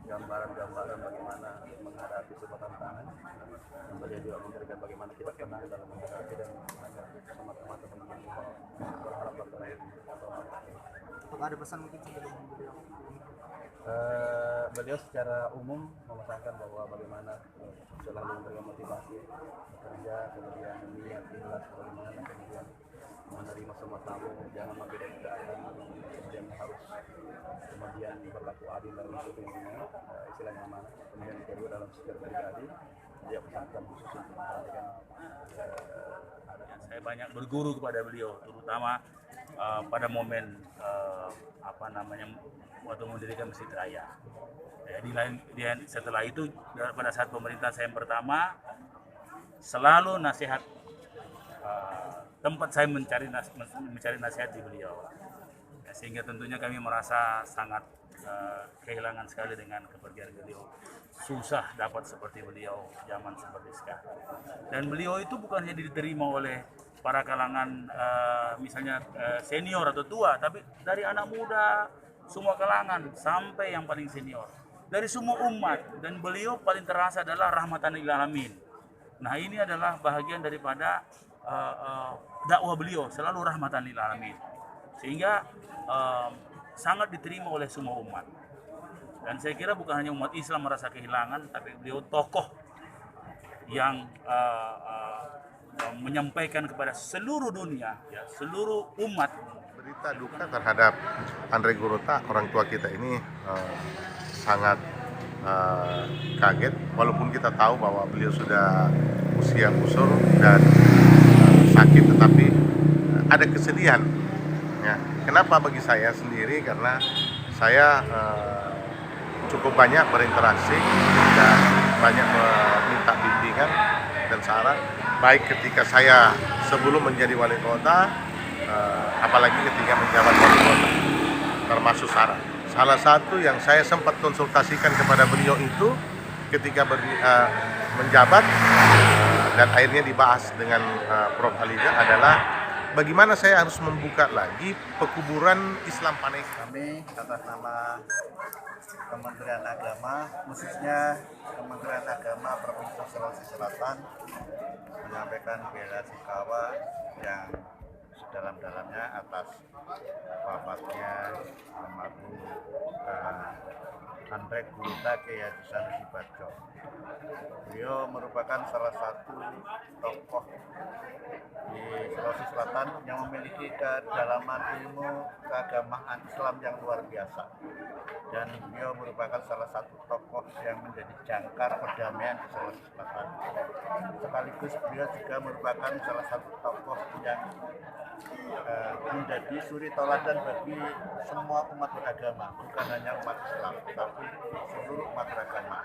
gambaran-gambaran bagaimana menghadapi sebuah tantangan. Dan beliau juga memberikan bagaimana kita tenang dalam menghadapi dan semata-mata berharap berterakhir. Apakah ada pesan mungkin sebelum beliau? Beliau secara umum memesankan bahwa bagaimana selalu memberikan motivasi bekerja, kemudian niat ikhlas bagaimana, kemudian menerima semua tamu, jangan membeda-bedakan, kemudian harus kemudian berlaku adil dalam kepemimpinan, istilahnya mana. Kemudian yang kedua dalam setiap pribadi dia pesankan khusus untuk memperhatikan saya banyak berguru kepada beliau, terutama pada momen waktu mendirikan Masjid Raya. Setelah itu pada saat pemerintahan saya yang pertama selalu nasihat tempat saya mencari nasihat di beliau, sehingga tentunya kami merasa sangat kehilangan sekali dengan kepergian beliau. Susah dapat seperti beliau zaman seperti sekarang. Dan beliau itu bukan hanya diterima oleh para kalangan misalnya senior atau tua, tapi dari anak muda, semua kalangan sampai yang paling senior, dari semua umat. Dan beliau paling terasa adalah rahmatan lil alamin. Nah, ini adalah bahagian daripada dakwah beliau, selalu rahmatan lil alamin, sehingga sangat diterima oleh semua umat. Dan saya kira bukan hanya umat Islam merasa kehilangan, tapi beliau tokoh yang menyampaikan kepada seluruh dunia, ya, seluruh umat. Berita duka terhadap Andre Gurota, orang tua kita ini sangat kaget, walaupun kita tahu bahwa beliau sudah usia kusur dan sakit, tetapi ada kesedihan. Ya. Kenapa bagi saya sendiri? Karena saya cukup banyak berinteraksi dan banyak meminta bimbingan dan saran, baik ketika saya sebelum menjadi wali kota, apalagi ketika menjabat wali kota, termasuk saran. Salah satu yang saya sempat konsultasikan kepada beliau itu ketika menjabat dan akhirnya dibahas dengan Prof. Aliga adalah bagaimana saya harus membuka lagi pekuburan Islam Paneka. Kami atas nama Kementerian Agama, khususnya Kementerian Agama Provinsi Sulawesi Selatan, menyampaikan bela sungkawa yang sedalam-dalamnya atas wafatnya almarhum Andre Gurota Kiai Haji Sanusi Badjo. Beliau merupakan salah satu tokoh di Sulawesi Selatan yang memiliki kedalaman ilmu keagamaan Islam yang luar biasa, dan beliau merupakan salah satu tokoh yang menjadi jangkar perdamaian di Sulawesi Selatan. Sekaligus beliau juga merupakan salah satu tokoh yang menjadi suri tauladan bagi semua umat beragama, bukan hanya umat Islam, tapi seluruh umat beragama.